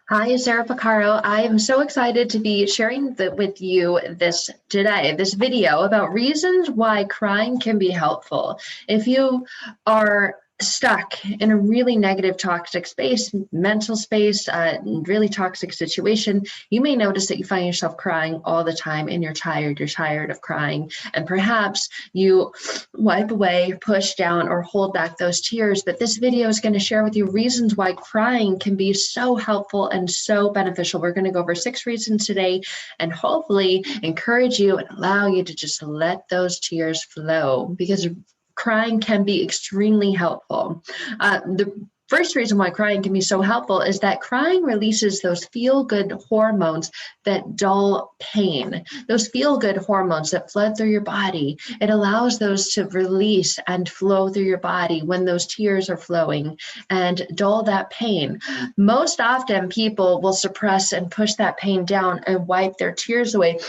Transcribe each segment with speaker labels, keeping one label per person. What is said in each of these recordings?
Speaker 1: Hi, Sarah Pacaro. I am so excited to be sharing with you this video about reasons why crying can be helpful. If you are stuck in a really negative, toxic space, mental space, really toxic situation, you may notice that you find yourself crying all the time and you're tired of crying. And perhaps you wipe away, push down, or hold back those tears. But this video is going to share with you reasons why crying can be so helpful and so beneficial. We're going to go over 6 reasons today and hopefully encourage you and allow you to just let those tears flow, because crying can be extremely helpful. The first reason why crying can be so helpful is that crying releases those feel-good hormones that dull pain. Those feel-good hormones that flood through your body. It allows those to release and flow through your body when those tears are flowing and dull that pain. Most often people will suppress and push that pain down and wipe their tears away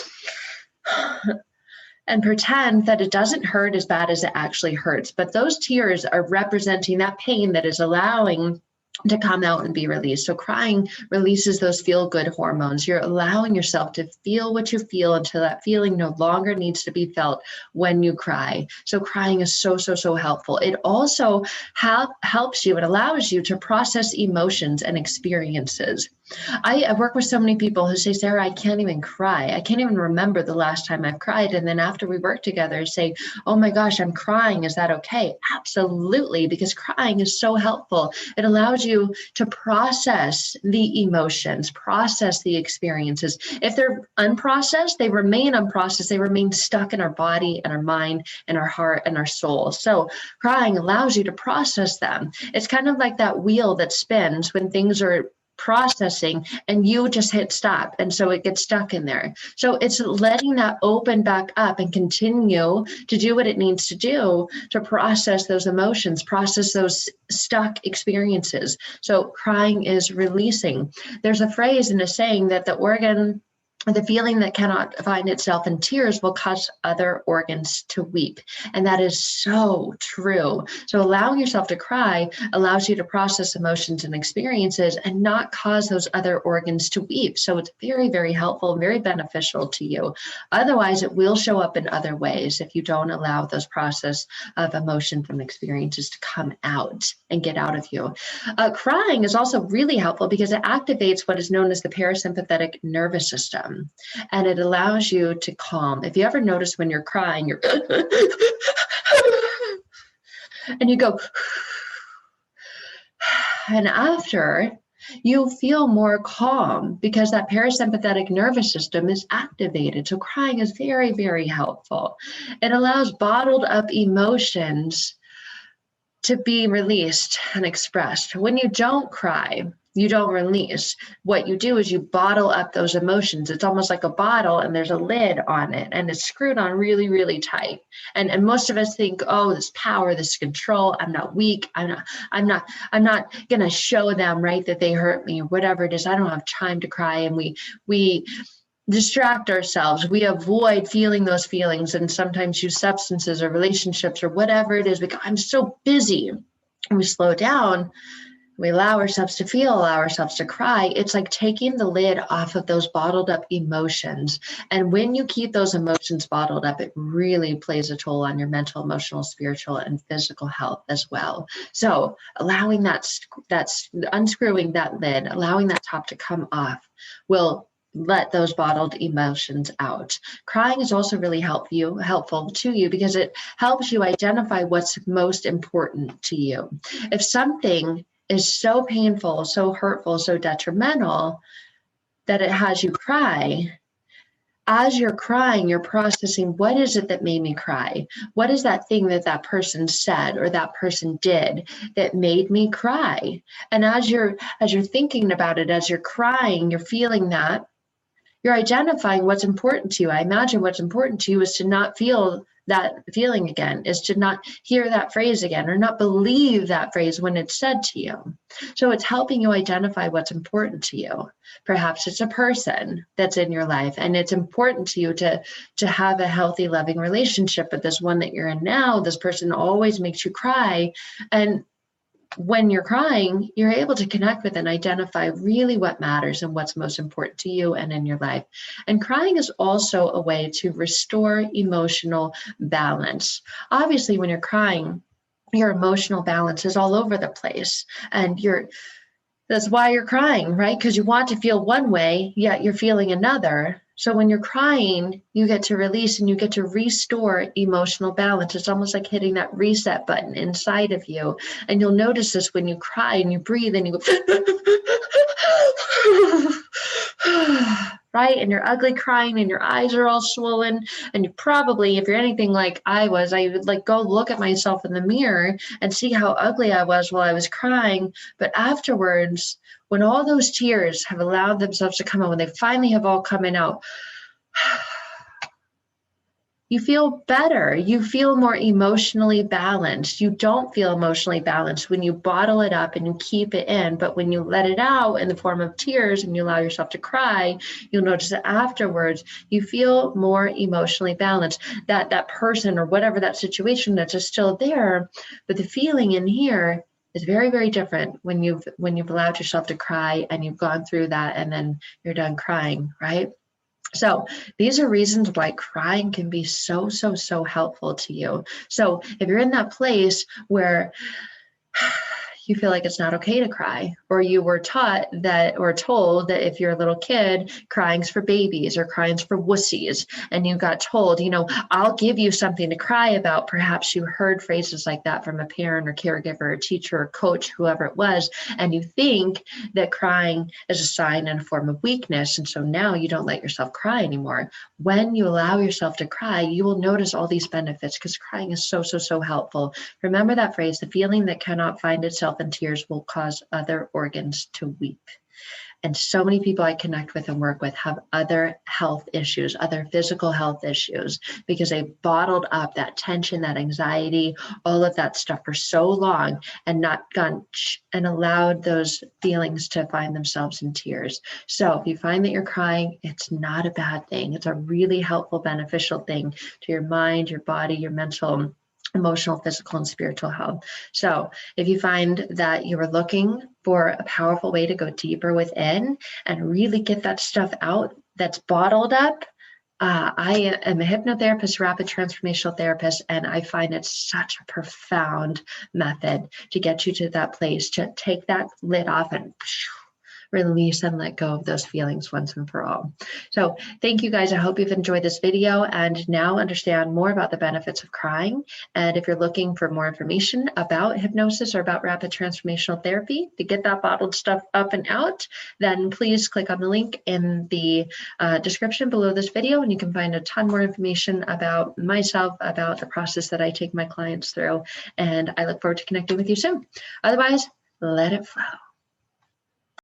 Speaker 1: and pretend that it doesn't hurt as bad as it actually hurts. But those tears are representing that pain that is allowing to come out and be released. So crying releases those feel-good hormones. You're allowing yourself to feel what you feel until that feeling no longer needs to be felt when you cry. So crying is so helpful. It also helps you, it allows you to process emotions and experiences. I work with so many people who say, Sarah, I can't even cry. I can't even remember the last time I've cried. And then after we work together, say, oh my gosh, I'm crying. Is that okay? Absolutely, because crying is so helpful. It allows you to process the emotions, process the experiences. If they're unprocessed, they remain unprocessed. They remain stuck in our body and our mind and our heart and our soul. So crying allows you to process them. It's kind of like that wheel that spins when things are processing and you just hit stop, and so it gets stuck in there. So it's letting that open back up and continue to do what it needs to do to process those emotions, process those stuck experiences. So crying is releasing. There's a phrase and a saying that the feeling that cannot find itself in tears will cause other organs to weep. And that is so true. So allowing yourself to cry allows you to process emotions and experiences and not cause those other organs to weep. So it's very helpful, very beneficial to you. Otherwise, it will show up in other ways if you don't allow those process of emotions and experiences to come out and get out of you. Crying is also really helpful because it activates what is known as the parasympathetic nervous system. And it allows you to calm. If you ever notice when you're crying, you're and you go, and after you feel more calm because that parasympathetic nervous system is activated. So crying is very helpful. It allows bottled up emotions to be released and expressed. When you don't cry, you don't release. What you do is you bottle up those emotions. It's almost like a bottle and there's a lid on it and it's screwed on really tight. And most of us think, oh, this power, this control, I'm not weak. I'm not gonna show them, right, that they hurt me or whatever it is. I don't have time to cry. And we distract ourselves. We avoid feeling those feelings and sometimes use substances or relationships or whatever it is because I'm so busy. And we slow down. We allow ourselves to feel, allow ourselves to cry. It's like taking the lid off of those bottled up emotions. And when you keep those emotions bottled up, it really plays a toll on your mental, emotional, spiritual, and physical health as well. So allowing that's unscrewing that lid, allowing that top to come off will let those bottled emotions out. Crying is also really helpful to you because it helps you identify what's most important to you. If something is so painful, so hurtful, so detrimental that it has you cry, as you're crying, you're processing, what is it that made me cry? What is that thing that that person said or that person did that made me cry? And as you're thinking about it, as you're crying, you're feeling that, you're identifying what's important to you. I imagine what's important to you is to not feel that feeling again, is to not hear that phrase again, or not believe that phrase when it's said to you. So it's helping you identify what's important to you. Perhaps it's a person that's in your life, and it's important to you to have a healthy, loving relationship, but this one that you're in now, this person always makes you cry. And when you're crying, you're able to connect with and identify really what matters and what's most important to you and in your life. And crying is also a way to restore emotional balance. Obviously, when you're crying, your emotional balance is all over the place, and that's why you're crying, right? Because you want to feel one way, yet you're feeling another. So when you're crying, you get to release and you get to restore emotional balance. It's almost like hitting that reset button inside of you. And you'll notice this when you cry and you breathe and you go, right? And you're ugly crying and your eyes are all swollen. And you probably, if you're anything like I was, I would like go look at myself in the mirror and see how ugly I was while I was crying. But afterwards, when all those tears have allowed themselves to come out, when they finally have all coming out, you feel better. You feel more emotionally balanced. You don't feel emotionally balanced when you bottle it up and you keep it in. But when you let it out in the form of tears and you allow yourself to cry, you'll notice that afterwards you feel more emotionally balanced. That person or whatever that situation that's just still there, but the feeling in here is very, very different when you've allowed yourself to cry and you've gone through that and then you're done crying, right? So these are reasons why crying can be so, so, so helpful to you. So if you're in that place where you feel like it's not okay to cry, or you were taught that or told that if you're a little kid, crying's for babies or crying's for wussies, and you got told, I'll give you something to cry about. Perhaps you heard phrases like that from a parent or caregiver or teacher or coach, whoever it was, and you think that crying is a sign and a form of weakness. And so now you don't let yourself cry anymore. When you allow yourself to cry, you will notice all these benefits because crying is so, so, so helpful. Remember that phrase, the feeling that cannot find itself in tears will cause other organs to weep. And so many people I connect with and work with have other health issues, other physical health issues, because they bottled up that tension, that anxiety, all of that stuff for so long and not gone and allowed those feelings to find themselves in tears. So if you find that you're crying, it's not a bad thing. It's a really helpful, beneficial thing to your mind, your body, your mental, emotional, physical, and spiritual health. So if you find that you are looking for a powerful way to go deeper within and really get that stuff out that's bottled up, I am a hypnotherapist, rapid transformational therapist, and I find it such a profound method to get you to that place, to take that lid off and release and let go of those feelings once and for all. So thank you guys. I hope you've enjoyed this video and now understand more about the benefits of crying. And if you're looking for more information about hypnosis or about rapid transformational therapy to get that bottled stuff up and out, then please click on the link in the description below this video, and you can find a ton more information about myself, about the process that I take my clients through. And I look forward to connecting with you soon. Otherwise, let it flow.